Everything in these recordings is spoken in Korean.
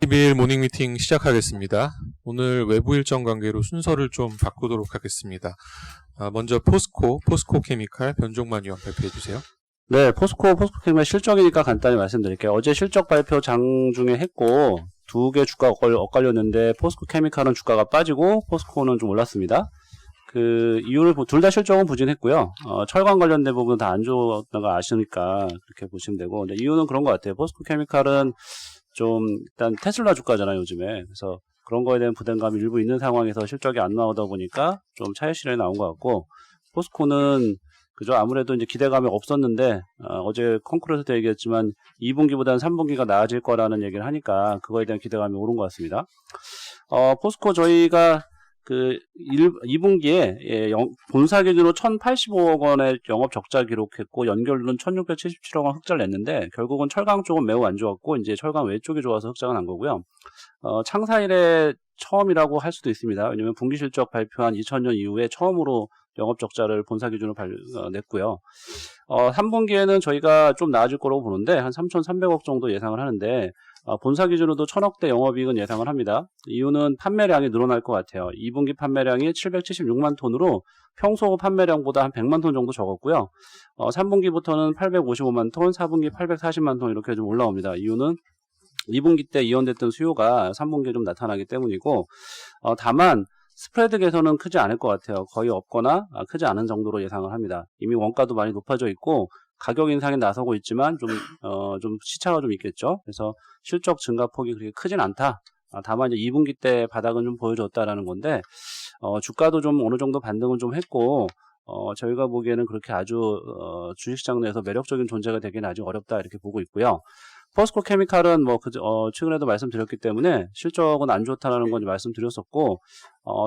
12일 모닝 미팅 시작하겠습니다. 오늘 외부 일정 관계로 순서를 좀 바꾸도록 하겠습니다. 먼저 포스코 케미칼 변종만 위원 발표해 주세요. 네, 포스코 케미칼 실적이니까 간단히 말씀드릴게요. 어제 실적 발표 장중에 했고 두 개 주가 엇갈렸는데 포스코 케미칼은 주가가 빠지고 포스코는 좀 올랐습니다. 그 이유를 둘 다 실적은 부진했고요. 철강 관련된 부분은 다 안 좋았던 거 아시니까 그렇게 보시면 되고, 근데 이유는 그런 것 같아요. 포스코 케미칼은 좀 일단 테슬라 주가잖아요, 요즘에. 그래서 그런 거에 대한 부담감이 일부 있는 상황에서 실적이 안 나오다 보니까 좀 차익 실현이 나온 것 같고, 포스코는 그죠, 아무래도 이제 기대감이 없었는데 어제 콩쿠르에서도 얘기했지만 2분기보다는 3분기가 나아질 거라는 얘기를 하니까 그거에 대한 기대감이 오른 것 같습니다. 포스코 저희가 그 2분기에 본사 기준으로 1,085억 원의 영업 적자 기록했고 연결로는 1,677억 원 흑자를 냈는데 결국은 철강 쪽은 매우 안 좋았고 이제 철강 외쪽이 좋아서 흑자가 난 거고요. 창사 이래 처음이라고 할 수도 있습니다. 왜냐하면 분기 실적 발표한 2000년 이후에 처음으로 영업 적자를 본사 기준으로 냈고요. 3분기에는 저희가 좀 나아질 거라고 보는데 한 3,300억 정도 예상을 하는데 본사 기준으로도 1,000억대 영업이익은 예상을 합니다. 이유는 판매량이 늘어날 것 같아요. 2분기 판매량이 776만 톤으로 평소 판매량보다 한 100만 톤 정도 적었고요. 3분기부터는 855만 톤, 4분기 840만 톤 이렇게 좀 올라옵니다. 이유는 2분기 때 이연됐던 수요가 3분기에 좀 나타나기 때문이고, 다만 스프레드 개선은 크지 않을 것 같아요. 거의 없거나 크지 않은 정도로 예상을 합니다. 이미 원가도 많이 높아져 있고 가격 인상이 나서고 있지만 좀 시차가 좀 있겠죠. 그래서 실적 증가폭이 그렇게 크진 않다. 다만 이제 2분기 때 바닥은 좀 보여줬다라는 건데, 주가도 좀 어느 정도 반등은 좀 했고, 저희가 보기에는 그렇게 아주 주식시장 내에서 매력적인 존재가 되기는 아직 어렵다 이렇게 보고 있고요. 포스코 케미칼은 최근에도 말씀드렸기 때문에 실적은 안 좋다라는 건 말씀드렸었고,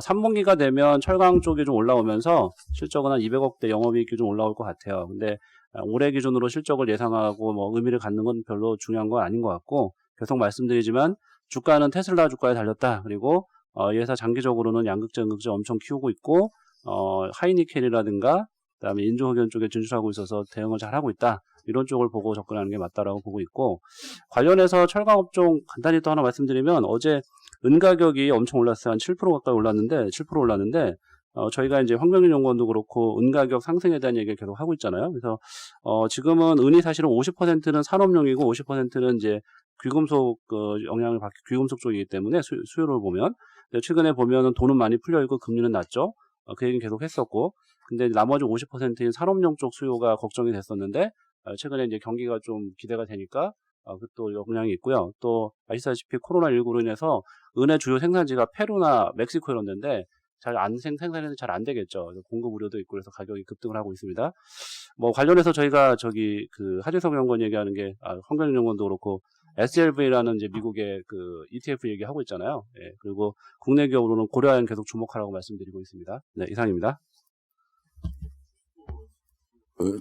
3분기가 되면 철강 쪽이 좀 올라오면서 실적은 한 200억대 영업이익이 좀 올라올 것 같아요. 근데 올해 기준으로 실적을 예상하고 의미를 갖는 건 별로 중요한 건 아닌 것 같고, 계속 말씀드리지만 주가는 테슬라 주가에 달렸다. 그리고 이 회사 장기적으로는 양극재, 음극재 엄청 키우고 있고, 하이니켈이라든가 그다음에 인조흑연 쪽에 진출하고 있어서 대응을 잘 하고 있다. 이런 쪽을 보고 접근하는 게 맞다라고 보고 있고, 관련해서 철강업종 간단히 또 하나 말씀드리면 어제 은 가격이 엄청 올랐어요. 한 7% 가까이 올랐는데 7% 올랐는데 저희가 이제 황병윤연구원도 그렇고 은 가격 상승에 대한 얘기를 계속 하고 있잖아요. 그래서 지금은 은이 사실은 50%는 산업용이고 50%는 이제 귀금속 영향을 받기 귀금속 쪽이기 때문에 수요를 보면, 최근에 보면은 돈은 많이 풀려 있고 금리는 낮죠. 그 얘기는 계속 했었고, 근데 나머지 50%인 산업용 쪽 수요가 걱정이 됐었는데 최근에 이제 경기가 좀 기대가 되니까 또 영향이 있고요. 또 아시다시피 코로나19로 인해서 은의 주요 생산지가 페루나 멕시코 이런 데인데 생산이 잘 안 되겠죠. 공급 우려도 있고 그래서 가격이 급등을 하고 있습니다. 관련해서 저희가 하재석 연구원 얘기하는 게 황병윤 연구원도 그렇고 SLV라는 이제 미국의 그 ETF 얘기하고 있잖아요. 예, 그리고 국내 기업으로는 고려아연 계속 주목하라고 말씀드리고 있습니다. 네, 이상입니다.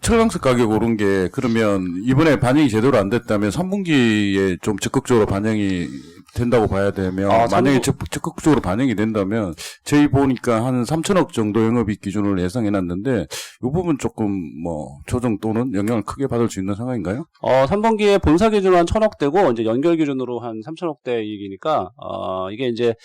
철강석 가격 오른 게 그러면 이번에 반영이 제대로 안 됐다면 3분기에 좀 적극적으로 반영이 된다고 봐야 되면, 만약에 적극적으로 반영이 된다면 저희 보니까 한 3천억 정도 영업이익 기준으로 예상해놨는데 이 부분 조금 조정 또는 영향을 크게 받을 수 있는 상황인가요? 3분기에 본사 기준으로 한 1,000억대고 이제 연결 기준으로 한 3천억대 이익이니까 이게 이제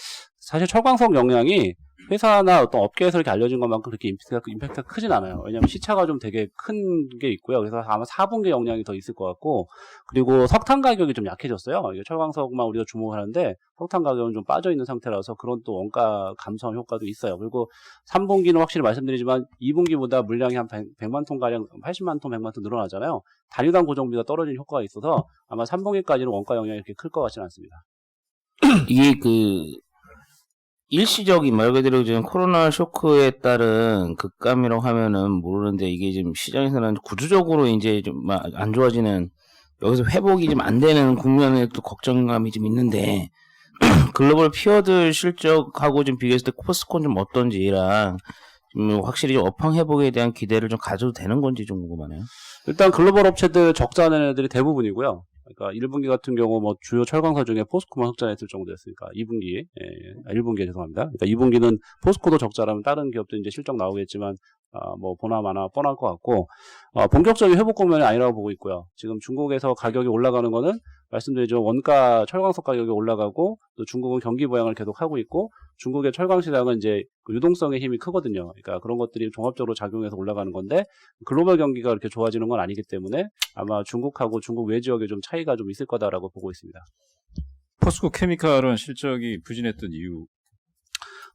사실 철광석 영향이 회사나 어떤 업계에서 이렇게 알려진 것만큼 그렇게 임팩트가 크진 않아요. 왜냐하면 시차가 좀 되게 큰 게 있고요. 그래서 아마 4분기 영향이 더 있을 것 같고, 그리고 석탄 가격이 좀 약해졌어요. 이게 철광석만 우리가 주목을 하는데 석탄 가격은 좀 빠져있는 상태라서 그런 또 원가 감소한 효과도 있어요. 그리고 3분기는 확실히 말씀드리지만 2분기보다 물량이 한 100만 톤가량, 80만 톤, 100만 톤 늘어나잖아요. 단위당 고정비가 떨어진 효과가 있어서 아마 3분기까지는 원가 영향이 이렇게 클 것 같지는 않습니다. 이게 일시적인 말 그대로 지금 코로나 쇼크에 따른 급감이라고 하면은 모르는데, 이게 지금 시장에서는 구조적으로 이제 좀 안 좋아지는, 여기서 회복이 좀 안 되는 국면에 또 걱정감이 좀 있는데, 글로벌 피어들 실적하고 좀 비교했을 때 포스코는 좀 어떤지랑 확실히 업황 회복에 대한 기대를 좀 가져도 되는 건지 좀 궁금하네요. 일단 글로벌 업체들 적자 낸 애들이 대부분이고요. 그러니까 1분기 같은 경우 주요 철강사 중에 포스코만 흑자냈을 정도였으니까 2분기, 1분기에 죄송합니다. 그러니까 2분기는 포스코도 적자라면 다른 기업도 이제 실적 나오겠지만 보나마나 뻔할 것 같고, 본격적인 회복 국면이 아니라고 보고 있고요. 지금 중국에서 가격이 올라가는 거는 말씀드리죠. 원가 철광석 가격이 올라가고 또 중국은 경기 부양을 계속 하고 있고 중국의 철강 시장은 이제 그 유동성의 힘이 크거든요. 그러니까 그런 것들이 종합적으로 작용해서 올라가는 건데 글로벌 경기가 그렇게 좋아지는 건 아니기 때문에 아마 중국하고 중국 외 지역에 좀 차이가 좀 있을 거다라고 보고 있습니다. 포스코 케미칼은 실적이 부진했던 이유.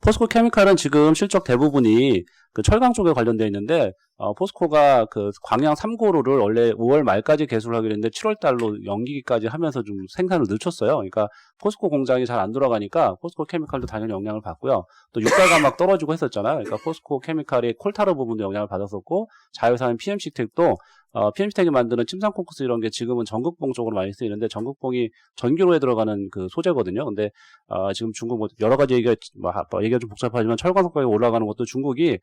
포스코 케미칼은 지금 실적 대부분이 그 철강 쪽에 관련되어 있는데 포스코가 그 광양 3고로를 원래 5월 말까지 개수를 하기로 했는데 7월 달로 연기기까지 하면서 좀 생산을 늦췄어요. 그러니까 포스코 공장이 잘 안 돌아가니까 포스코 케미칼도 당연히 영향을 받고요. 또 유가가 막 떨어지고 했었잖아요. 그러니까 포스코 케미칼이 콜타르 부분도 영향을 받았었고 자회사인 PMC텍도 PMC텍이 만드는 침상 콩쿠스 이런 게 지금은 전극봉 쪽으로 많이 쓰이는데 전극봉이 전기로에 들어가는 그 소재거든요. 근데 지금 중국 뭐 여러 가지 얘기가 좀 복잡하지만 철광석 가격이 올라가는 것도 중국이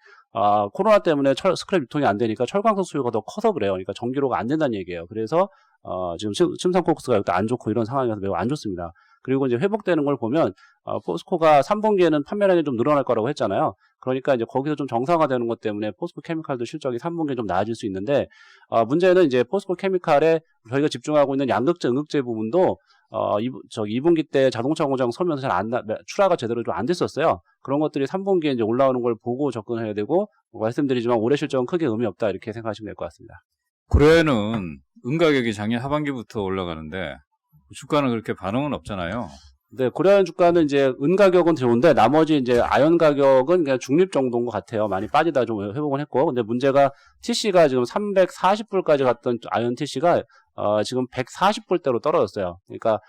코로나 때문에 스크랩 유통이 안 되니까 철광석 수요가 더 커서 그래요. 그러니까 전기로가 안 된다는 얘기예요. 그래서 지금 침상 콩쿠스가 안 좋고 이런 상황이라서 매우 안 좋습니다. 그리고 이제 회복되는 걸 보면 포스코가 3분기에는 판매량이 좀 늘어날 거라고 했잖아요. 그러니까 이제 거기서 좀 정상화되는 것 때문에 포스코 케미칼도 실적이 3분기에 좀 나아질 수 있는데 문제는 이제 포스코 케미칼에 저희가 집중하고 있는 양극재, 응극재 부분도 2분기 때 자동차 공장 서면서 출하가 제대로 좀 안 됐었어요. 그런 것들이 3분기에 이제 올라오는 걸 보고 접근해야 되고 말씀드리지만 올해 실적은 크게 의미 없다 이렇게 생각하시면 될 것 같습니다. 고려에는 은가격이 작년 하반기부터 올라가는데 주가는 그렇게 반응은 없잖아요. 네, 고려아연 주가는 이제 은 가격은 좋은데 나머지 이제 아연 가격은 그냥 중립 정도인 것 같아요. 많이 빠지다 좀 회복은 했고, 근데 문제가 TC가 지금 340불까지 갔던 아연 TC가 지금 140불대로 떨어졌어요. 그러니까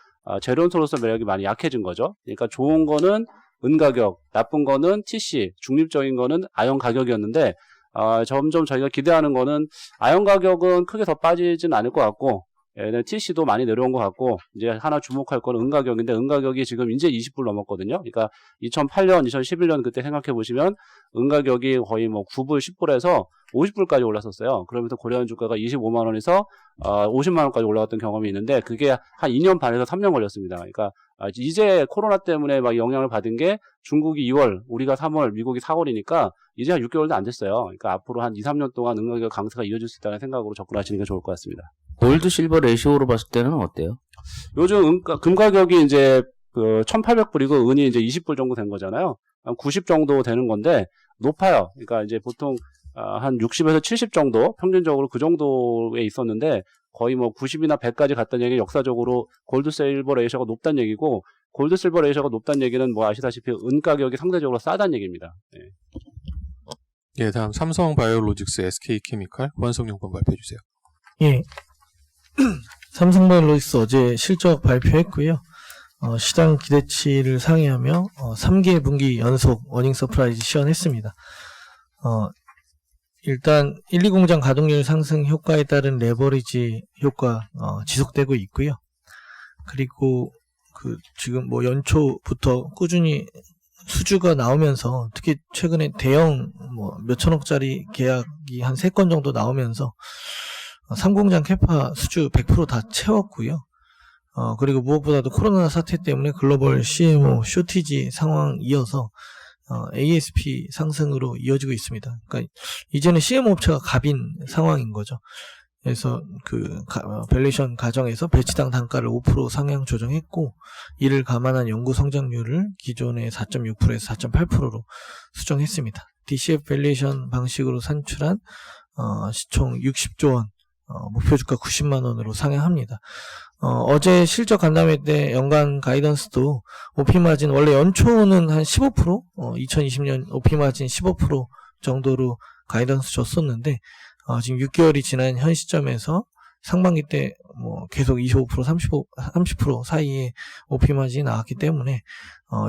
재료원소로서 매력이 많이 약해진 거죠. 그러니까 좋은 거는 은 가격, 나쁜 거는 TC, 중립적인 거는 아연 가격이었는데 점점 저희가 기대하는 거는 아연 가격은 크게 더 빠지진 않을 것 같고. TC도 많이 내려온 것 같고, 이제 하나 주목할 거는 은가격인데, 은가격이 지금 이제 20불 넘었거든요. 그러니까 2008년, 2011년 그때 생각해 보시면, 은가격이 거의 뭐 9불, 10불에서 50불까지 올랐었어요. 그러면서 고려아연 주가가 25만원에서 50만원까지 올라갔던 경험이 있는데, 그게 한 2년 반에서 3년 걸렸습니다. 그러니까 이제 코로나 때문에 막 영향을 받은 게 중국이 2월, 우리가 3월, 미국이 4월이니까 이제 한 6개월도 안 됐어요. 그러니까 앞으로 한 2, 3년 동안 은가격 강세가 이어질 수 있다는 생각으로 접근하시는 게 좋을 것 같습니다. 골드 실버 레시오로 봤을 때는 어때요? 요즘 금 가격이 이제 1,800불이고 은이 이제 20불 정도 된 거잖아요. 한 90 정도 되는 건데 높아요. 그러니까 이제 보통 한 60에서 70 정도 평균적으로 그 정도에 있었는데 거의 뭐 90이나 100까지 갔다는 얘기 역사적으로 골드 실버 레이셔가 높다는 얘기고 골드 실버 레이셔가 높다는 얘기는 뭐 아시다시피 은 가격이 상대적으로 싸다는 얘기입니다. 네. 예, 다음 삼성바이오로직스 SK케미칼 후한성용번 발표해 주세요. 예. 삼성바이오로직스 어제 실적 발표했고요. 시장 기대치를 상회하며 3개 분기 연속 어닝 서프라이즈 시현했습니다. 일단 1, 2공장 가동률 상승 효과에 따른 레버리지 효과 지속되고 있고요. 그리고 지금 뭐 연초부터 꾸준히 수주가 나오면서 특히 최근에 대형 뭐 몇천억짜리 계약이 한 3건 정도 나오면서 3공장 캐파 수주 100% 다 채웠고요. 그리고 무엇보다도 코로나 사태 때문에 글로벌 CMO 쇼티지 상황이어서 ASP 상승으로 이어지고 있습니다. 그러니까 이제는 CMO 업체가 갑인 상황인 거죠. 그래서 밸류에이션 과정에서 배치당 단가를 5% 상향 조정했고 이를 감안한 연구 성장률을 기존의 4.6%에서 4.8%로 수정했습니다. DCF 밸류에이션 방식으로 산출한 시총 60조 원 목표 주가 90만 원으로 상향합니다. 어제 실적 간담회 때 연간 가이던스도 OP 마진 원래 연초는 한 15%, 2020년 OP 마진 15% 정도로 가이던스 줬었는데 지금 6개월이 지난 현 시점에서 상반기 때 뭐 계속 25%, 30% 사이에 OP 마진이 나왔기 때문에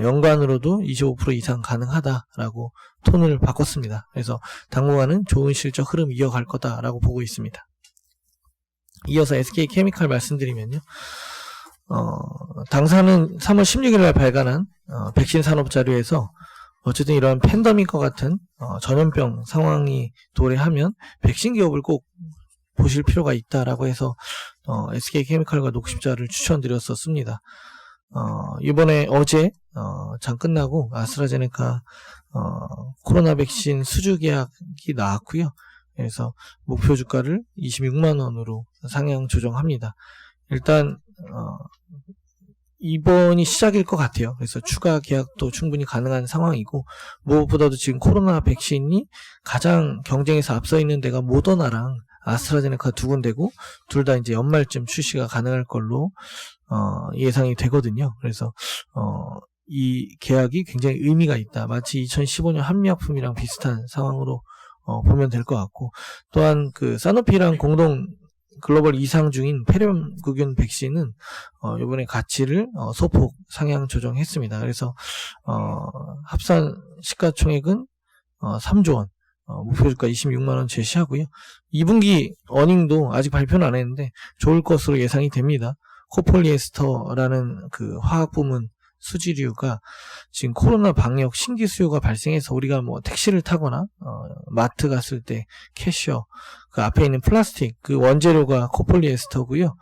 연간으로도 25% 이상 가능하다라고 톤을 바꿨습니다. 그래서 당분간은 좋은 실적 흐름 이어갈 거다라고 보고 있습니다. 이어서 SK케미칼 말씀드리면요. 당사는 3월 16일 날 발간한 백신 산업 자료에서 어쨌든 이러한 팬데믹과 같은 전염병 상황이 도래하면 백신 기업을 꼭 보실 필요가 있다라고 해서 SK케미칼과 녹십자를 추천드렸었습니다. 이번에 어제 장 끝나고 아스트라제네카 코로나 백신 수주 계약이 나왔고요. 그래서 목표 주가를 26만 원으로 상향 조정합니다. 일단 이번이 시작일 것 같아요. 그래서 추가 계약도 충분히 가능한 상황이고, 무엇보다도 지금 코로나 백신이 가장 경쟁에서 앞서 있는 데가 모더나랑 아스트라제네카 두 군데고, 둘 다 이제 연말쯤 출시가 가능할 걸로 예상이 되거든요. 그래서 이 계약이 굉장히 의미가 있다. 마치 2015년 한미약품이랑 비슷한 상황으로 보면 될 것 같고, 또한 그 사노피랑 공동 글로벌 이상 중인 폐렴구균 백신은 이번에 가치를 소폭 상향 조정했습니다. 그래서 합산 시가총액은 3조 원, 목표 주가 26만 원 제시하고요. 2분기 어닝도 아직 발표는 안 했는데 좋을 것으로 예상이 됩니다. 코폴리에스터라는 그 화학 부문 수지류가 지금 코로나 방역 신규 수요가 발생해서 우리가 뭐 택시를 타거나 마트 갔을 때 캐셔 그 앞에 있는 플라스틱 그 원재료가 코폴리에스터고요.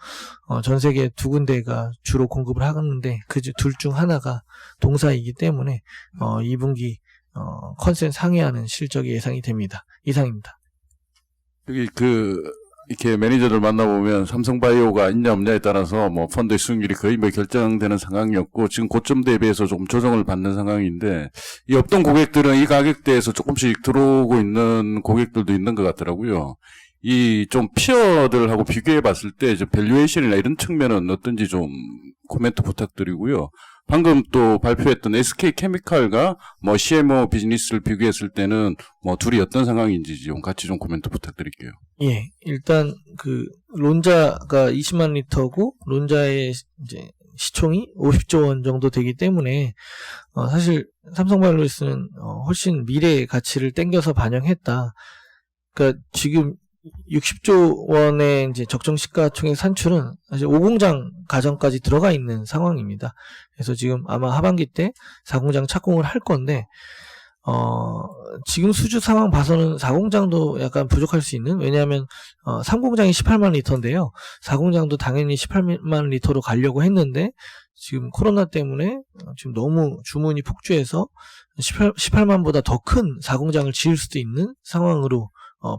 전 세계 두 군데가 주로 공급을 하는데 그 둘 중 하나가 동사이기 때문에 2분기 컨센 상회하는 실적이 예상이 됩니다. 이상입니다. 여기 이렇게 매니저들 만나보면 삼성바이오가 있냐 없냐에 따라서 뭐 펀드의 수익률이 거의 뭐 결정되는 상황이었고 지금 고점 대비해서 조금 조정을 받는 상황인데 이 없던 고객들은 이 가격대에서 조금씩 들어오고 있는 고객들도 있는 것 같더라고요. 이 좀 피어들하고 비교해 봤을 때 이제 밸류에이션이나 이런 측면은 어떤지 좀 코멘트 부탁드리고요. 방금 또 발표했던 SK케미칼과 뭐 CMO 비즈니스를 비교했을 때는 뭐 둘이 어떤 상황인지 좀 같이 좀 코멘트 부탁드릴게요. 예, 일단 그 론자가 20만 리터고 론자의 이제 시총이 50조 원 정도 되기 때문에 사실 삼성바이오로스는 훨씬 미래의 가치를 땡겨서 반영했다. 그러니까 지금 60조 원의 이제 적정 시가총액 산출은 사실 5공장 과정까지 들어가 있는 상황입니다. 그래서 지금 아마 하반기 때 4공장 착공을 할 건데 지금 수주 상황 봐서는 4공장도 약간 부족할 수 있는, 왜냐하면 3공장이 18만 리터인데요. 4공장도 당연히 18만 리터로 가려고 했는데 지금 코로나 때문에 지금 너무 주문이 폭주해서 18만보다 더 큰 4공장을 지을 수도 있는 상황으로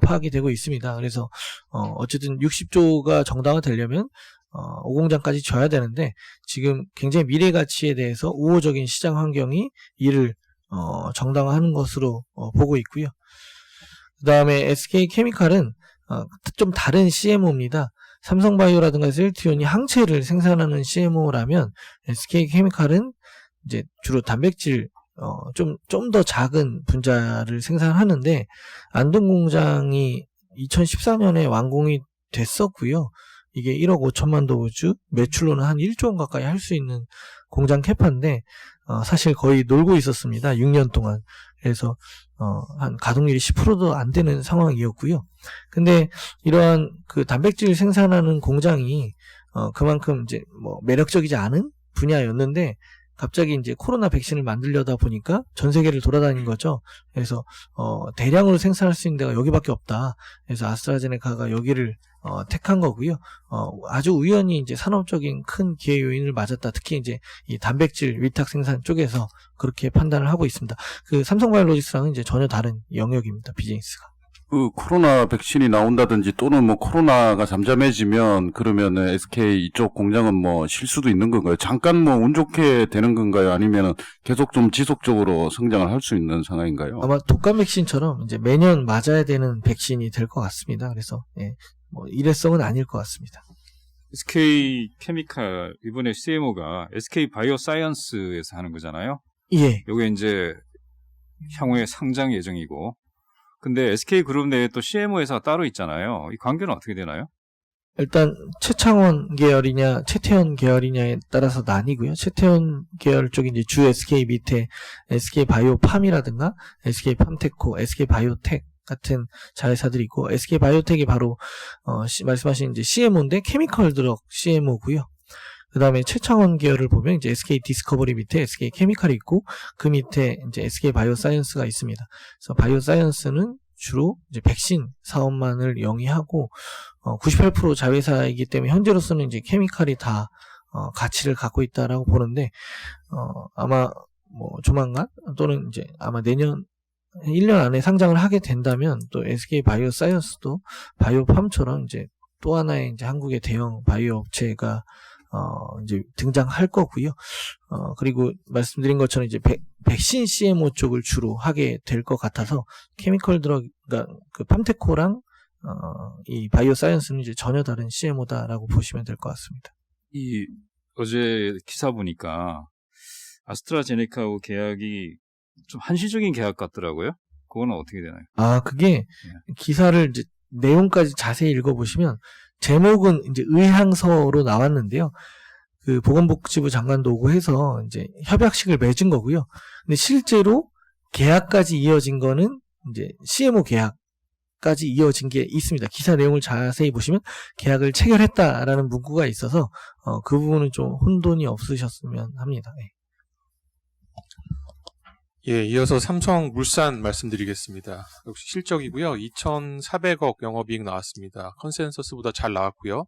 파악이 되고 있습니다. 그래서 어쨌든 60조가 정당화되려면 5공장까지 져야 되는데 지금 굉장히 미래 가치에 대해서 우호적인 시장 환경이 이를 정당화하는 것으로 보고 있고요. 그 다음에 SK케미칼은 좀 다른 CMO입니다. 삼성바이오라든가 셀트리온이 항체를 생산하는 CMO라면 SK케미칼은 이제 주로 단백질 좀 더 작은 분자를 생산하는데 안동 공장이 2014년에 완공이 됐었고요. 이게 1억 5천만 도주, 매출로는 한 1조 원 가까이 할 수 있는 공장 캐파인데 사실 거의 놀고 있었습니다. 6년 동안. 그래서 한 가동률이 10%도 안 되는 상황이었고요. 근데 이러한 그 단백질 생산하는 공장이 그만큼 이제 뭐 매력적이지 않은 분야였는데 갑자기 이제 코로나 백신을 만들려다 보니까 전 세계를 돌아다닌 거죠. 그래서 대량으로 생산할 수 있는 데가 여기밖에 없다. 그래서 아스트라제네카가 여기를 택한 거고요. 아주 우연히 이제 산업적인 큰 기회 요인을 맞았다. 특히 이제 이 단백질 위탁 생산 쪽에서 그렇게 판단을 하고 있습니다. 그 삼성바이오로직스랑은 이제 전혀 다른 영역입니다. 비즈니스가. 그 코로나 백신이 나온다든지 또는 뭐 코로나가 잠잠해지면 그러면 SK 이쪽 공장은 뭐 쉴 수도 있는 건가요? 잠깐 뭐 운 좋게 되는 건가요? 아니면 계속 좀 지속적으로 성장을 할 수 있는 상황인가요? 아마 독감 백신처럼 이제 매년 맞아야 되는 백신이 될 것 같습니다. 그래서 뭐 일회성은 아닐 것 같습니다. SK케미칼 이번에 CMO가 SK바이오사이언스에서 하는 거잖아요. 예. 요게 이제 향후에 상장 예정이고. 근데 SK그룹 내에 또 CMO 회사가 따로 있잖아요. 이 관계는 어떻게 되나요? 일단 최창원 계열이냐 최태원 계열이냐에 따라서 나뉘고요. 최태원 계열 쪽이 이제 주 SK 밑에 SK바이오팜이라든가 SK팜테코, SK바이오텍 같은 자회사들이 있고 SK바이오텍이 바로 말씀하신 이제 CMO인데 케미컬 드럭 CMO고요. 그 다음에 최창원 계열을 보면 이제 SK 디스커버리 밑에 SK 케미칼이 있고 그 밑에 이제 SK 바이오사이언스가 있습니다. 그래서 바이오사이언스는 주로 이제 백신 사업만을 영위하고 98% 자회사이기 때문에 현재로서는 이제 케미칼이 다 가치를 갖고 있다라고 보는데 아마 뭐 조만간 또는 이제 아마 내년 1년 안에 상장을 하게 된다면 또 SK 바이오사이언스도 바이오팜처럼 이제 또 하나의 이제 한국의 대형 바이오 업체가 이제 등장할 거고요. 그리고 말씀드린 것처럼 이제 백신 CMO 쪽을 주로 하게 될 것 같아서 케미컬 드러그, 그러니까 그 팜테코랑 이 바이오 사이언스는 이제 전혀 다른 CMO다라고 보시면 될 것 같습니다. 이 어제 기사 보니까 아스트라제네카하고 계약이 좀 한시적인 계약 같더라고요. 그건 어떻게 되나요? 그게 기사를 이제 내용까지 자세히 읽어보시면 제목은 이제 의향서로 나왔는데요. 그 보건복지부 장관도 오고 해서 이제 협약식을 맺은 거고요. 근데 실제로 계약까지 이어진 거는 이제 CMO 계약까지 이어진 게 있습니다. 기사 내용을 자세히 보시면 계약을 체결했다라는 문구가 있어서 그 부분은 좀 혼돈이 없으셨으면 합니다. 네. 예, 이어서 삼성물산 말씀드리겠습니다. 역시 실적이고요. 2,400억 영업이익 나왔습니다. 컨센서스보다 잘 나왔고요.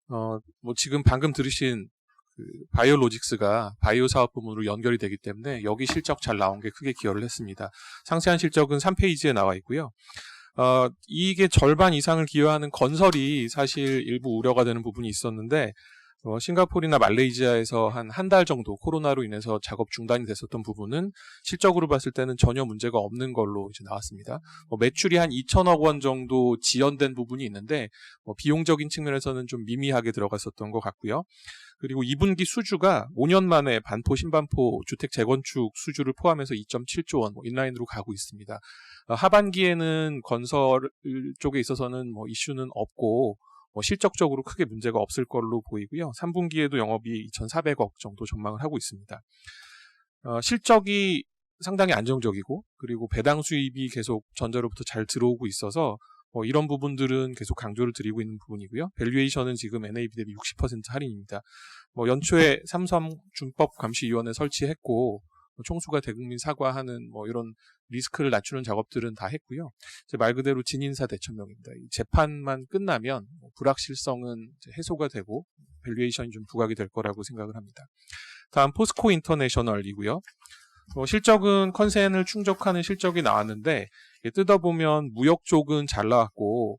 뭐 지금 방금 들으신 그 바이오로직스가 바이오 사업 부문으로 연결이 되기 때문에 여기 실적 잘 나온 게 크게 기여를 했습니다. 상세한 실적은 3페이지에 나와 있고요. 이익의 절반 이상을 기여하는 건설이 사실 일부 우려가 되는 부분이 있었는데 싱가포르나 말레이시아에서 한 달 정도 코로나로 인해서 작업 중단이 됐었던 부분은 실적으로 봤을 때는 전혀 문제가 없는 걸로 이제 나왔습니다. 매출이 한 2천억 원 정도 지연된 부분이 있는데 비용적인 측면에서는 좀 미미하게 들어갔었던 것 같고요. 그리고 2분기 수주가 5년 만에 반포 신반포 주택 재건축 수주를 포함해서 2.7조 원 인라인으로 가고 있습니다. 하반기에는 건설 쪽에 있어서는 이슈는 없고 실적적으로 크게 문제가 없을 걸로 보이고요. 3분기에도 영업이익 2,400억 정도 전망을 하고 있습니다. 실적이 상당히 안정적이고 그리고 배당 수입이 계속 전자로부터 잘 들어오고 있어서 이런 부분들은 계속 강조를 드리고 있는 부분이고요. 밸류에이션은 지금 NAV 대비 60% 할인입니다. 연초에 삼성준법감시위원회 설치했고 총수가 대국민 사과하는 이런 리스크를 낮추는 작업들은 다 했고요. 말 그대로 진인사 대천명입니다. 이 재판만 끝나면 불확실성은 이제 해소가 되고 밸류에이션이 좀 부각이 될 거라고 생각을 합니다. 다음 포스코 인터내셔널이고요. 실적은 컨센을 충족하는 실적이 나왔는데 뜯어보면 무역 쪽은 잘 나왔고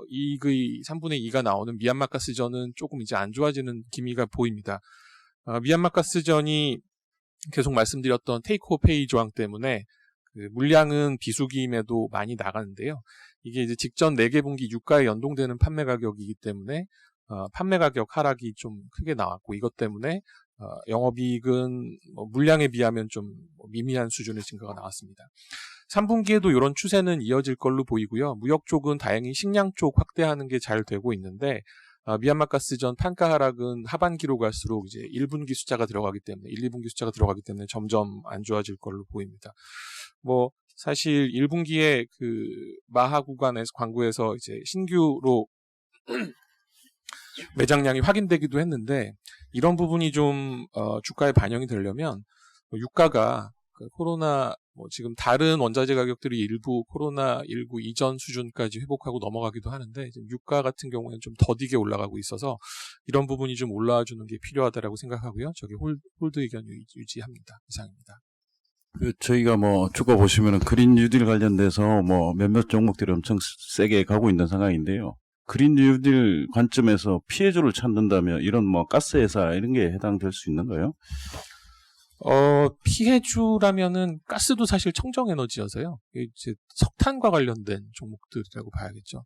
이익의 3분의 2가 나오는 미얀마 가스전은 조금 이제 안 좋아지는 기미가 보입니다. 미얀마 가스전이 계속 말씀드렸던 테이크오페이 조항 때문에 그 물량은 비수기임에도 많이 나가는데요. 이게 이제 직전 4개 분기 유가에 연동되는 판매 가격이기 때문에 판매 가격 하락이 좀 크게 나왔고 이것 때문에 영업이익은 물량에 비하면 좀 미미한 수준의 증가가 나왔습니다. 3분기에도 이런 추세는 이어질 걸로 보이고요. 무역 쪽은 다행히 식량 쪽 확대하는 게 잘 되고 있는데 미얀마 가스전 판가 하락은 하반기로 갈수록 이제 1분기 숫자가 들어가기 때문에 1, 2분기 숫자가 들어가기 때문에 점점 안 좋아질 걸로 보입니다. 사실 1분기에 그 마하 구간에서 광구에서 이제 신규로 매장량이 확인되기도 했는데 이런 부분이 좀 주가에 반영이 되려면 유가가 코로나 지금 다른 원자재 가격들이 일부 코로나19 이전 수준까지 회복하고 넘어가기도 하는데 지금 유가 같은 경우에는 좀 더디게 올라가고 있어서 이런 부분이 좀 올라와주는 게 필요하다라고 생각하고요. 저기 홀드 의견 유지합니다. 이상입니다. 저희가 주가 보시면은 그린 뉴딜 관련돼서 몇몇 종목들이 엄청 세게 가고 있는 상황인데요. 그린 뉴딜 관점에서 피해주를 찾는다면 이런 가스회사 이런 게 해당될 수 있는가요? 피해주라면은 가스도 사실 청정에너지여서요. 이제 석탄과 관련된 종목들이라고 봐야겠죠.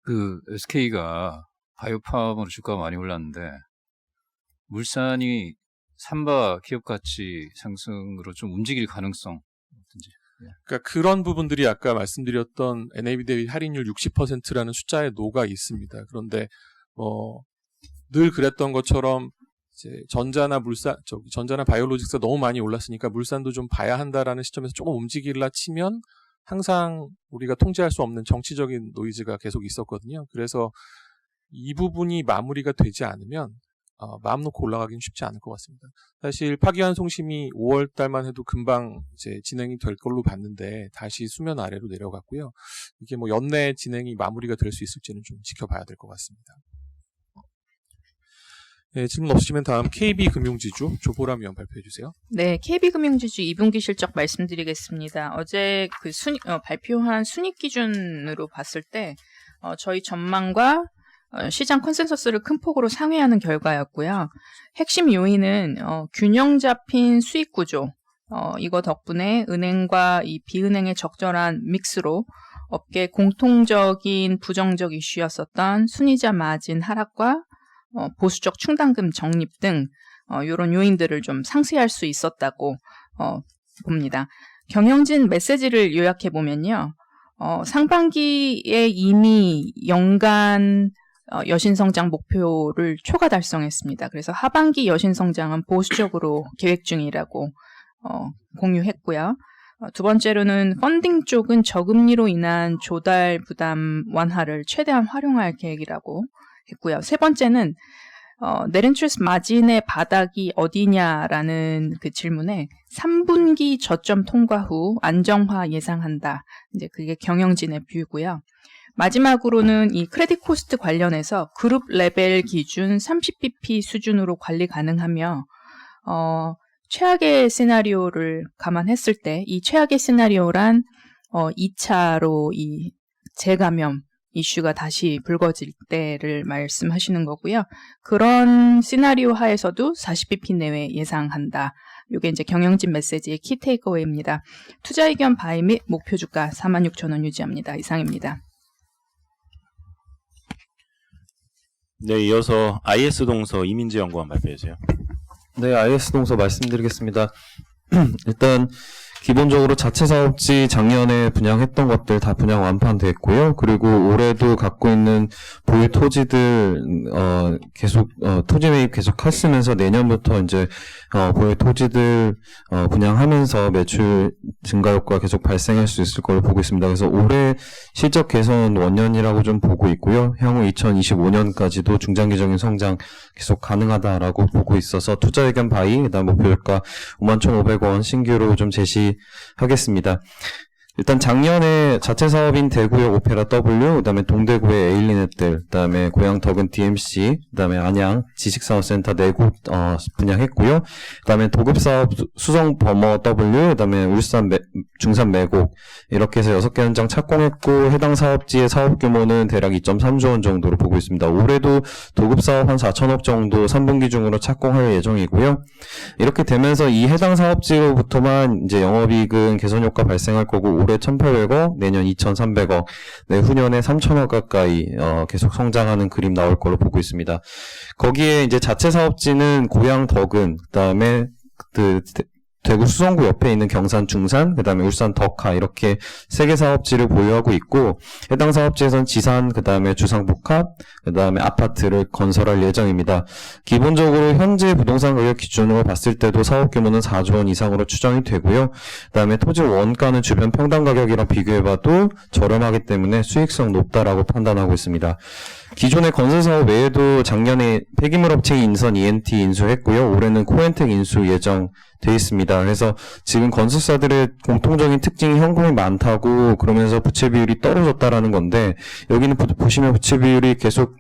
그 SK가 바이오팜으로 주가가 많이 올랐는데 물산이 삼바 기업 가치 상승으로 좀 움직일 가능성 어떤지. 그러니까 그런 부분들이 아까 말씀드렸던 NAV 대비 할인율 60%라는 숫자에 녹아 있습니다. 그런데 늘 그랬던 것처럼 이제 전자나 바이오로직스가 너무 많이 올랐으니까 물산도 좀 봐야 한다라는 시점에서 조금 움직일라 치면 항상 우리가 통제할 수 없는 정치적인 노이즈가 계속 있었거든요. 그래서 이 부분이 마무리가 되지 않으면 마음 놓고 올라가기는 쉽지 않을 것 같습니다. 사실 파기환 송심이 5월 달만 해도 금방 이제 진행이 될 걸로 봤는데 다시 수면 아래로 내려갔고요. 이게 연내 진행이 마무리가 될 수 있을지는 좀 지켜봐야 될 것 같습니다. 네, 질문 없으시면 다음 KB금융지주 조보람 위원 발표해 주세요. 네, KB금융지주 2분기 실적 말씀드리겠습니다. 어제 그 발표한 순익 기준으로 봤을 때 저희 전망과 시장 컨센서스를 큰 폭으로 상회하는 결과였고요. 핵심 요인은 균형 잡힌 수익 구조, 이거 덕분에 은행과 이 비은행의 적절한 믹스로 업계 공통적인 부정적 이슈였었던 순이자 마진 하락과 보수적 충당금 적립 등 이런 요인들을 좀 상쇄할 수 있었다고 봅니다. 경영진 메시지를 요약해 보면요. 상반기에 이미 연간 여신성장 목표를 초과 달성했습니다. 그래서 하반기 여신성장은 보수적으로 계획 중이라고 공유했고요. 두 번째로는 펀딩 쪽은 저금리로 인한 조달 부담 완화를 최대한 활용할 계획이라고 했고요. 세 번째는 넷인트레스트 마진의 바닥이 어디냐라는 그 질문에 3분기 저점 통과 후 안정화 예상한다. 이제 그게 경영진의 뷰고요. 마지막으로는 이 크레딧 코스트 관련해서 그룹 레벨 기준 30bp 수준으로 관리 가능하며 최악의 시나리오를 감안했을 때 이 최악의 시나리오란 2차로 이 재감염 이슈가 다시 불거질 때를 말씀하시는 거고요. 그런 시나리오 하에서도 40bp 내외 예상한다. 이게 이제 경영진 메시지의 키 테이크어웨이입니다. 투자 의견 바이 및 목표 주가 46,000원 유지합니다. 이상입니다. 네, 이어서 IS 동서 이민재 연구원 발표해 주세요. 네, IS 동서 말씀드리겠습니다. 일단 기본적으로 자체 사업지 작년에 분양했던 것들 다 분양 완판됐고요. 그리고 올해도 갖고 있는 보유 토지들 계속 토지 매입 계속 하시면서 내년부터 이제 보유 토지들 분양하면서 매출 증가 효과 계속 발생할 수 있을 걸로 보고 있습니다. 그래서 올해 실적 개선 원년이라고 좀 보고 있고요. 향후 2025년까지도 중장기적인 성장 계속 가능하다라고 보고 있어서 투자 의견 바이, 그다음 목표가 51,500원 신규로 좀 제시하겠습니다. 일단 작년에 자체 사업인 대구역 오페라 W, 그다음에 동대구의 에일리넷들, 그다음에 고양 덕은 DMC, 그다음에 안양 지식사업센터 4곳 분양했고요. 그다음에 도급사업 수성 범어 W, 그다음에 울산 중산 매곡 이렇게 해서 6개 현장 착공했고 해당 사업지의 사업 규모는 대략 2.3조 원 정도로 보고 있습니다. 올해도 도급사업 한 4천억 정도 3분기 중으로 착공할 예정이고요. 이렇게 되면서 이 해당 사업지로부터만 이제 영업이익은 개선 효과 발생할 거고 올해 1,800억, 내년 2,300억, 내후년에 3,000억 가까이 계속 성장하는 그림 나올 걸로 보고 있습니다. 거기에 이제 자체 사업지는 고양 덕은, 그다음에 대구 수성구 옆에 있는 경산 중산, 그다음에 울산 덕하 이렇게 3개 사업지를 보유하고 있고 해당 사업지에선 지산, 그다음에 주상복합, 그다음에 아파트를 건설할 예정입니다. 기본적으로 현재 부동산 가격 기준으로 봤을 때도 사업 규모는 4조 원 이상으로 추정이 되고요. 그다음에 토지 원가는 주변 평당 가격이랑 비교해봐도 저렴하기 때문에 수익성 높다라고 판단하고 있습니다. 기존의 건설 사업 외에도 작년에 폐기물 업체 인선 ENT 인수했고요. 올해는 코엔텍 인수 예정돼 있습니다. 그래서 지금 건설사들의 공통적인 특징이 현금이 많다고 그러면서 부채 비율이 떨어졌다라는 건데 여기는 보시면 부채 비율이 계속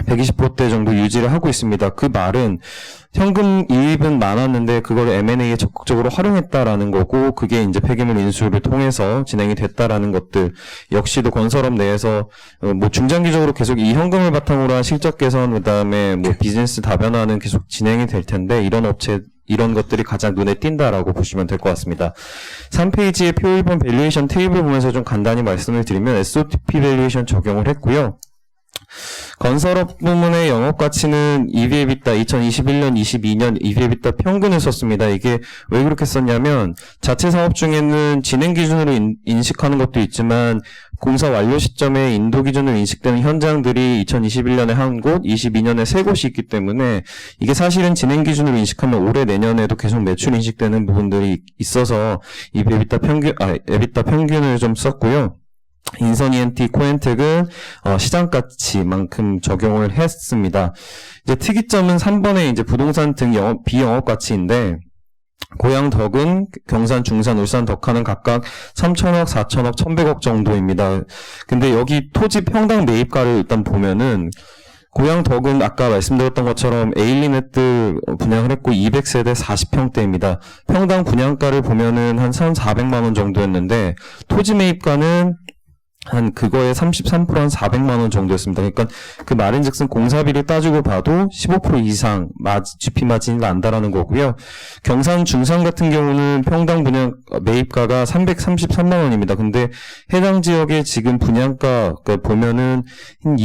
120%대 정도 유지를 하고 있습니다. 그 말은 현금 이입은 많았는데 그걸 M&A에 적극적으로 활용했다라는 거고 그게 이제 폐기물 인수를 통해서 진행이 됐다라는 것들 역시도 건설업 내에서 뭐 중장기적으로 계속 이 현금을 바탕으로 한 실적 개선 그다음에 뭐 비즈니스 다변화는 계속 진행이 될 텐데 이런 것들이 가장 눈에 띈다라고 보시면 될 것 같습니다. 3페이지의 표 1번 밸류에이션 테이블 보면서 좀 간단히 말씀을 드리면 SOTP 밸류에이션 적용을 했고요. 건설업 부문의 영업가치는 EV/EBITDA 2021년, 22년 EV/EBITDA 평균을 썼습니다. 이게 왜 그렇게 썼냐면 자체 사업 중에는 진행 기준으로 인식하는 것도 있지만 공사 완료 시점에 인도 기준으로 인식되는 현장들이 2021년에 한 곳, 22년에 3곳이 있기 때문에 이게 사실은 진행 기준으로 인식하면 올해 내년에도 계속 매출 인식되는 부분들이 있어서 EV/EBITDA EBITDA 평균을 좀 썼고요. 인선 ENT 코엔텍은 시장가치만큼 적용을 했습니다. 이제 특이점은 3번에 이제 부동산 등 비영업 가치인데 고양 덕은 경산, 중산, 울산 덕하는 각각 3천억, 4천억, 1,100억 정도입니다. 근데 여기 토지 평당 매입가를 일단 보면은 고양 덕은 아까 말씀드렸던 것처럼 에일리넷들 분양을 했고 200세대 40평대입니다. 평당 분양가를 보면은 한 1,400만 원 정도였는데 토지 매입가는 한 그거의 33% 한 400만 원 정도였습니다. 그러니까 그 말인즉슨 공사비를 따지고 봐도 15% 이상 GP 마진이 난다라는 거고요. 경산 중산 같은 경우는 평당 분양 매입가가 333만 원입니다. 근데 해당 지역의 지금 분양가 보면은 한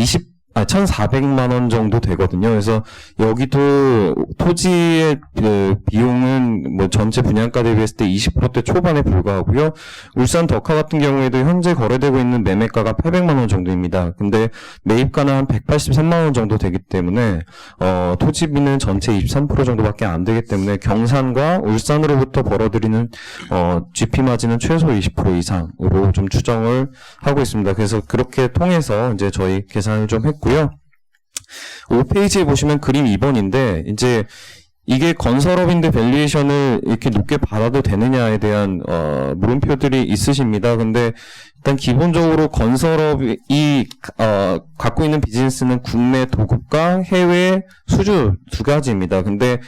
1,400만 원 정도 되거든요. 그래서 여기도 토지의 그 비용은 뭐 전체 분양가 대비했을 때 20%대 초반에 불과하고요. 울산 덕화 같은 경우에도 현재 거래되고 있는 매매가가 800만 원 정도입니다. 근데 매입가는 한 183만 원 정도 되기 때문에 토지비는 전체 23% 정도밖에 안 되기 때문에 경산과 울산으로부터 벌어들이는 GP 마진은 최소 20% 이상으로 좀 추정을 하고 있습니다. 그래서 그렇게 통해서 이제 저희 계산을 좀 했고 5페이지에 보시면 그림 2번인데 이제 이게 건설업인데 밸류에이션을 이렇게 높게 받아도 되느냐에 대한 물음표들이 있으십니다. 근데 일단 기본적으로 건설업이 갖고 있는 비즈니스는 국내 도급과 해외 수주 두 가지입니다. 근데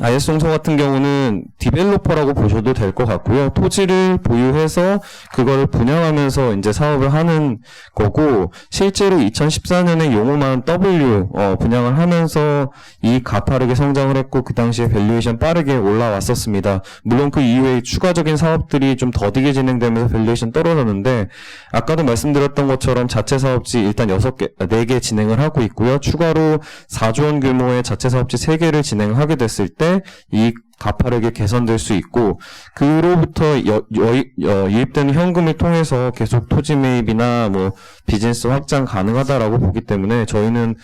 IS 동서 같은 경우는 디벨로퍼라고 보셔도 될 것 같고요. 토지를 보유해서 그거를 분양하면서 이제 사업을 하는 거고, 실제로 2014년에 용호만 W 분양을 하면서 이 가파르게 성장을 했고, 그 당시에 밸류에이션 빠르게 올라왔었습니다. 물론 그 이후에 추가적인 사업들이 좀 더디게 진행되면서 밸류에이션 떨어졌는데, 아까도 말씀드렸던 것처럼 자체 사업지 일단 4개 진행을 하고 있고요. 추가로 4조 원 규모의 자체 사업지 3개를 진행하게 됐을 때 이 가파르게 개선될 수 있고, 그로부터 유입되는 현금을 통해서 계속 토지 매입이나 뭐 비즈니스 확장 가능하다라고 보기 때문에 저희는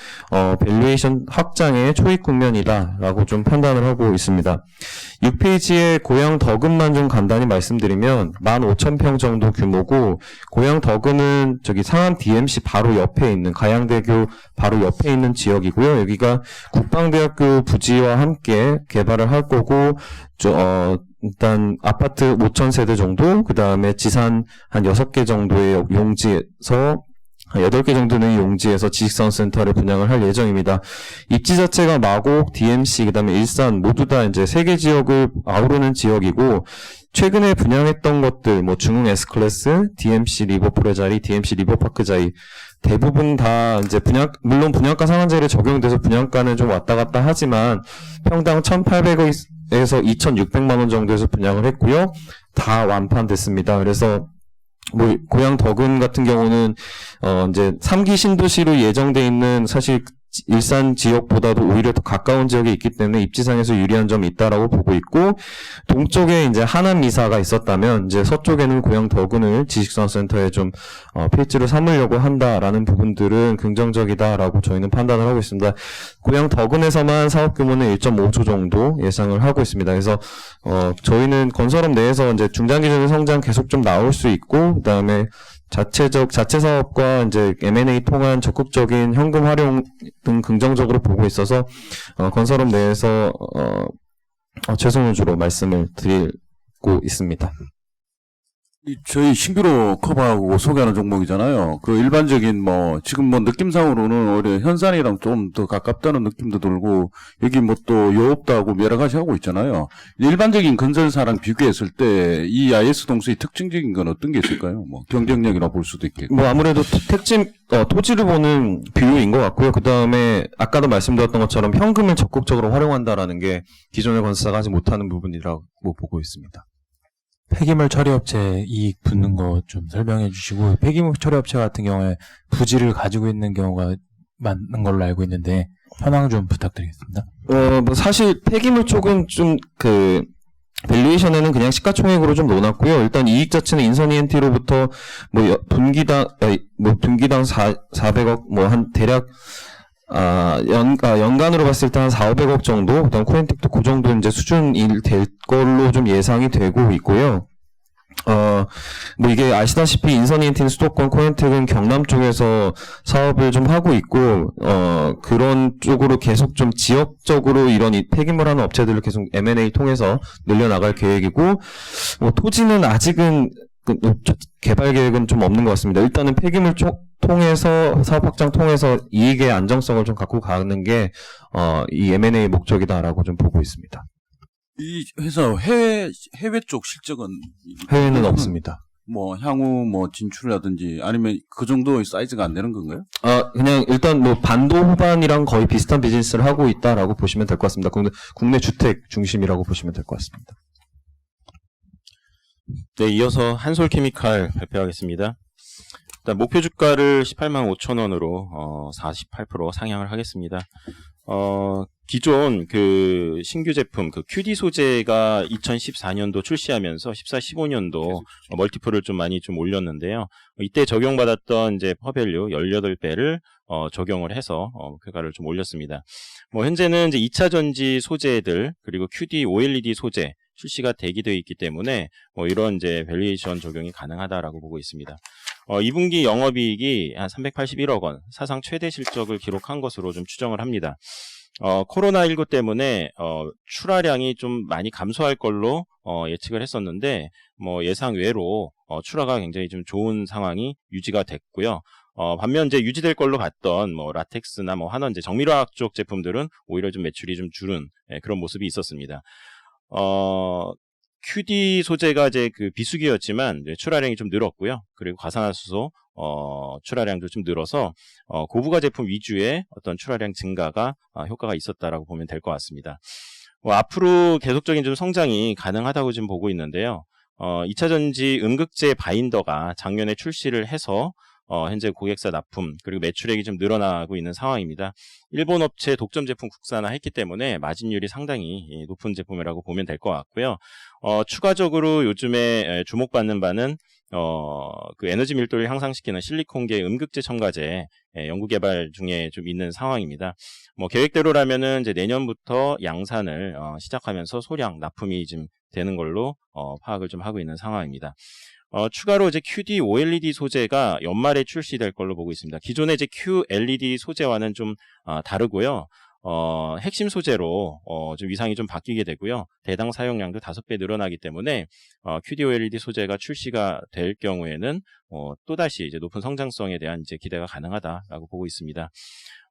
밸류에이션 확장의 초입 국면이다라고 좀 판단을 하고 있습니다. 6페이지에 고양 덕은만 좀 간단히 말씀드리면 15,000평 정도 규모고, 고양 덕은은 저기 상암 DMC 바로 옆에 있는 가양대교 바로 옆에 있는 지역이고요. 여기가 국방대학교 부지와 함께 개발을 할 거고, 일단 아파트 5,000세대 정도, 그 다음에 지산 한 6개 정도의 용지에서 8개 정도는 용지에서 지식산 센터를 분양을 할 예정입니다. 입지 자체가 마곡, DMC, 그 다음에 일산 모두 다 이제 3개 지역을 아우르는 지역이고, 최근에 분양했던 것들, 뭐 중흥 S클래스, DMC 리버풀의 자리, DMC 리버파크 자리, 대부분 다 이제 물론 분양가 상한제를 적용돼서 분양가는 좀 왔다 갔다 하지만 평당 1,800억에서 2,600만 원 정도에서 분양을 했고요. 다 완판됐습니다. 그래서 뭐 고양 덕은 같은 경우는 이제 3기 신도시로 예정돼 있는, 사실 일산 지역보다도 오히려 더 가까운 지역에 있기 때문에 입지상에서 유리한 점이 있다라고 보고 있고, 동쪽에 이제 하남 이사가 있었다면 이제 서쪽에는 고양 덕은을 지식산센터에 좀 필지로 삼으려고 한다라는 부분들은 긍정적이다라고 저희는 판단을 하고 있습니다. 고양 덕은에서만 사업 규모는 1.5조 정도 예상을 하고 있습니다. 그래서 저희는 건설업 내에서 이제 중장기적인 성장 계속 좀 나올 수 있고, 그다음에 자체 사업과 이제 M&A 통한 적극적인 현금 활용 등 긍정적으로 보고 있어서 건설업 내에서 최선우주로 말씀을 드리고 있습니다. 저희 신규로 커버하고 소개하는 종목이잖아요. 그 일반적인 지금 느낌상으로는 오히려 현산이랑 좀 더 가깝다는 느낌도 들고, 여기 또 요업도 하고 여러 가지 하고 있잖아요. 일반적인 건설사랑 비교했을 때 이 IS 동수의 특징적인 건 어떤 게 있을까요? 경쟁력이라 볼 수도 있겠고. 아무래도 토지를 보는 비율인 것 같고요. 그 다음에 아까도 말씀드렸던 것처럼 현금을 적극적으로 활용한다라는 게 기존의 건설사가 하지 못하는 부분이라고 보고 있습니다. 폐기물 처리업체 이익 붙는 거 좀 설명해 주시고, 폐기물 처리업체 같은 경우에 부지를 가지고 있는 경우가 많은 걸로 알고 있는데 현황 좀 부탁드리겠습니다. 사실 폐기물 쪽은 좀 밸류에이션에는 그냥 시가총액으로 좀 넣어놨고요. 일단 이익 자체는 인선 ENT로부터 분기당 400억, 한 대략 연간으로 봤을 때 한 4,500억 정도, 그다음 코엔텍도 그 정도 이제 수준일 될 걸로 좀 예상이 되고 있고요. 이게 아시다시피 인선 ENT는 수도권, 코엔텍은 경남 쪽에서 사업을 좀 하고 있고, 그런 쪽으로 계속 좀 지역적으로 이런 폐기물 하는 업체들을 계속 M&A 통해서 늘려나갈 계획이고, 토지는 아직은 개발 계획은 좀 없는 것 같습니다. 일단은 폐기물 쪽 통해서 사업 확장 통해서 이익의 안정성을 좀 갖고 가는 게 이 M&A 목적이다라고 좀 보고 있습니다. 이 회사 해외 쪽 실적은 해외는 없습니다. 뭐 향후 뭐 진출이라든지 아니면 그 정도 사이즈가 안 되는 건가요? 그냥 일단 뭐 반도 후반이랑 거의 비슷한 비즈니스를 하고 있다라고 보시면 될 것 같습니다. 국내 주택 중심이라고 보시면 될 것 같습니다. 네, 이어서 한솔케미칼 발표하겠습니다. 일단 목표 주가를 18만 5천 원으로 48% 상향을 하겠습니다. 기존 그 신규 제품 그 QD 소재가 2014년도 출시하면서 14, 15년도 멀티플을 좀 많이 좀 올렸는데요. 이때 적용받았던 이제 퍼밸류 18배를 적용을 해서 목표가를 좀 올렸습니다. 뭐 현재는 이제 2차 전지 소재들 그리고 QD OLED 소재 출시가 대기되어 있기 때문에 뭐 이런 이제 밸류에이션 적용이 가능하다라고 보고 있습니다. 2분기 영업이익이 한 381억 원, 사상 최대 실적을 기록한 것으로 좀 추정을 합니다. 코로나19 때문에 출하량이 좀 많이 감소할 걸로 예측을 했었는데 뭐 예상 외로 출하가 굉장히 좀 좋은 상황이 유지가 됐고요. 반면 이제 유지될 걸로 봤던 뭐 라텍스나 뭐 환원제, 정밀화학 쪽 제품들은 오히려 좀 매출이 좀 줄은 그런 모습이 있었습니다. QD 소재가 이제 그 비수기였지만 이제 출하량이 좀 늘었고요. 그리고 과산화수소 출하량도 좀 늘어서 고부가 제품 위주의 어떤 출하량 증가가 효과가 있었다라고 보면 될 것 같습니다. 앞으로 계속적인 좀 성장이 가능하다고 지금 보고 있는데요. 2차 전지 음극재 바인더가 작년에 출시를 해서 현재 고객사 납품 그리고 매출액이 좀 늘어나고 있는 상황입니다. 일본 업체 독점 제품 국산화했기 때문에 마진율이 상당히 높은 제품이라고 보면 될 것 같고요. 추가적으로 요즘에 주목받는 바는 그 에너지 밀도를 향상시키는 실리콘계 음극재 첨가제 연구 개발 중에 좀 있는 상황입니다. 뭐 계획대로라면은 이제 내년부터 양산을 시작하면서 소량 납품이 좀 되는 걸로 파악을 좀 하고 있는 상황입니다. 추가로 이제 QD OLED 소재가 연말에 출시될 걸로 보고 있습니다. 기존의 이제 QLED 소재와는 좀 다르고요. 핵심 소재로 좀 위상이 좀 바뀌게 되고요. 대당 사용량도 5배 늘어나기 때문에 QD OLED 소재가 출시가 될 경우에는 또다시 이제 높은 성장성에 대한 이제 기대가 가능하다라고 보고 있습니다.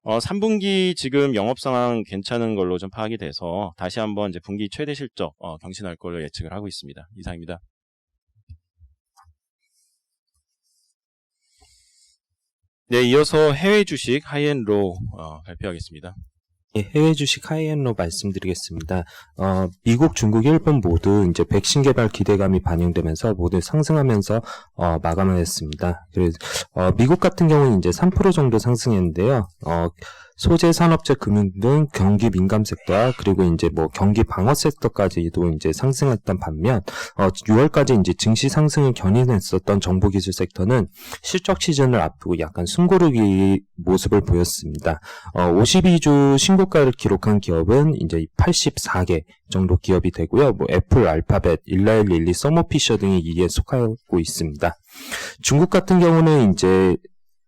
3분기 지금 영업 상황 괜찮은 걸로 좀 파악이 돼서 다시 한번 이제 분기 최대 실적 경신할 걸로 예측을 하고 있습니다. 이상입니다. 네, 이어서 해외 주식 하이엔로 발표하겠습니다. 예, 해외 주식 하이엔로 말씀드리겠습니다. 미국, 중국, 일본 모두 이제 백신 개발 기대감이 반영되면서 모두 상승하면서 마감을 했습니다. 그래서 미국 같은 경우는 이제 3% 정도 상승했는데요. 소재 산업재 금융 등 경기 민감 섹터와 그리고 이제 뭐 경기 방어 섹터까지도 이제 상승했던 반면 6월까지 이제 증시 상승을 견인했었던 정보기술 섹터는 실적 시즌을 앞두고 약간 숨고르기 모습을 보였습니다. 52주 신고가를 기록한 기업은 이제 84개 정도 기업이 되고요. 뭐 애플, 알파벳, 일라일, 릴리, 서머피셔 등이 이에 속하고 있습니다. 중국 같은 경우는 이제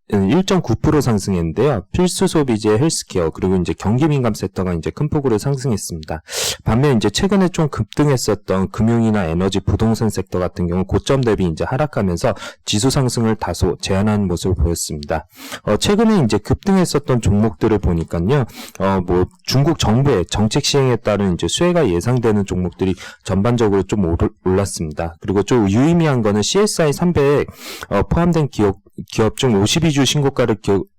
1.9% 상승했는데요. 필수 소비재, 헬스케어, 그리고 이제 경기 민감 섹터가 이제 큰 폭으로 상승했습니다. 반면 이제 최근에 좀 급등했었던 금융이나 에너지, 부동산 섹터 같은 경우 고점 대비 이제 하락하면서 지수 상승을 다소 제한하는 모습을 보였습니다. 최근에 이제 급등했었던 종목들을 보니까요. 뭐 중국 정부의 정책 시행에 따른 이제 수혜가 예상되는 종목들이 전반적으로 좀 올랐습니다. 그리고 좀 유의미한 거는 CSI 300에 포함된 기업 중 52주 신고가를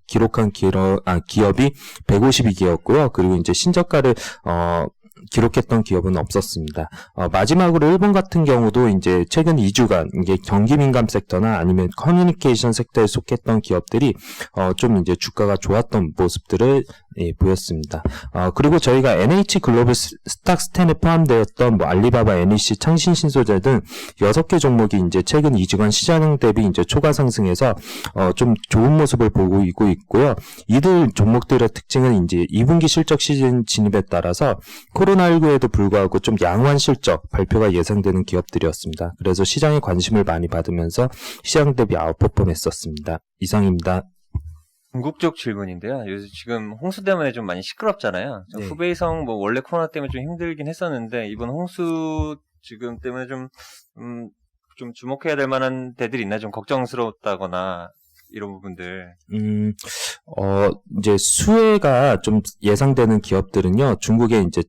기록한 기업이 152개였고요. 그리고 이제 신저가를 기록했던 기업은 없었습니다. 마지막으로 일본 같은 경우도 이제 최근 2주간 이게 경기 민감 섹터나 아니면 커뮤니케이션 섹터에 속했던 기업들이 좀 이제 주가가 좋았던 모습들을 보였습니다. 그리고 저희가 NH 글로벌 스탁10에 포함되었던 뭐 알리바바, NEC, 창신신소재 등 6개 종목이 이제 최근 2주간 시장 대비 이제 초과 상승해서 좀 좋은 모습을 보이고 있고요. 이들 종목들의 특징은 이제 2분기 실적 시즌 진입에 따라서 코로나19에도 불구하고 좀 양호한 실적 발표가 예상되는 기업들이었습니다. 그래서 시장의 관심을 많이 받으면서 시장 대비 아웃퍼폼 했었습니다. 이상입니다. 궁극적 질문인데요. 요즘 지금 홍수 때문에 좀 많이 시끄럽잖아요. 네. 후베이성 뭐 원래 코로나 때문에 좀 힘들긴 했었는데 이번 홍수 지금 때문에 좀 주목해야 될 만한 데들이 있나 좀 걱정스럽다거나 이런 부분들. 이제 수혜가 좀 예상되는 기업들은요, 중국의 이제,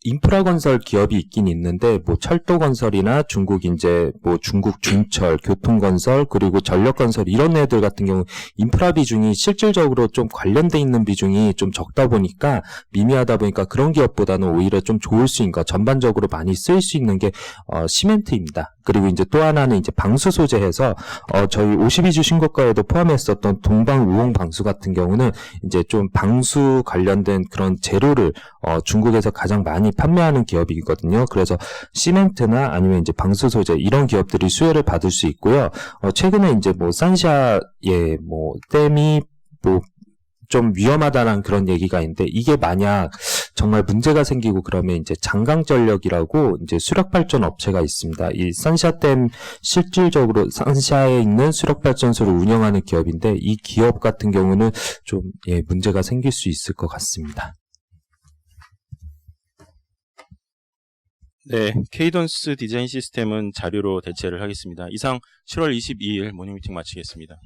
인프라 건설 기업이 있긴 있는데 뭐 철도 건설이나 중국 이제 뭐 중국 중철, 교통 건설 그리고 전력 건설 이런 애들 같은 경우 인프라 비중이 실질적으로 좀 관련돼 있는 비중이 좀 적다 보니까 미미하다 보니까 그런 기업보다는 오히려 좀 좋을 수 있는 거 전반적으로 많이 쓰일 수 있는 게 시멘트입니다. 그리고 이제 또 하나는 이제 방수 소재해서 저희 52주 신고가에도 포함했었던 동방 우홍 방수 같은 경우는 이제 좀 방수 관련된 그런 재료를 중국에서 가장 많이 판매하는 기업이거든요. 그래서 시멘트나 아니면 이제 방수 소재 이런 기업들이 수혜를 받을 수 있고요. 최근에 이제 뭐 산샤의 뭐 댐이 뭐 좀 위험하다는 그런 얘기가 있는데 이게 만약 정말 문제가 생기고 그러면 이제 장강전력이라고 이제 수력발전 업체가 있습니다. 이 산샤댐 실질적으로 산샤에 있는 수력발전소를 운영하는 기업인데 이 기업 같은 경우는 좀 문제가 생길 수 있을 것 같습니다. 네, 케이던스 디자인 시스템은 자료로 대체를 하겠습니다. 이상 7월 22일 모닝미팅 마치겠습니다.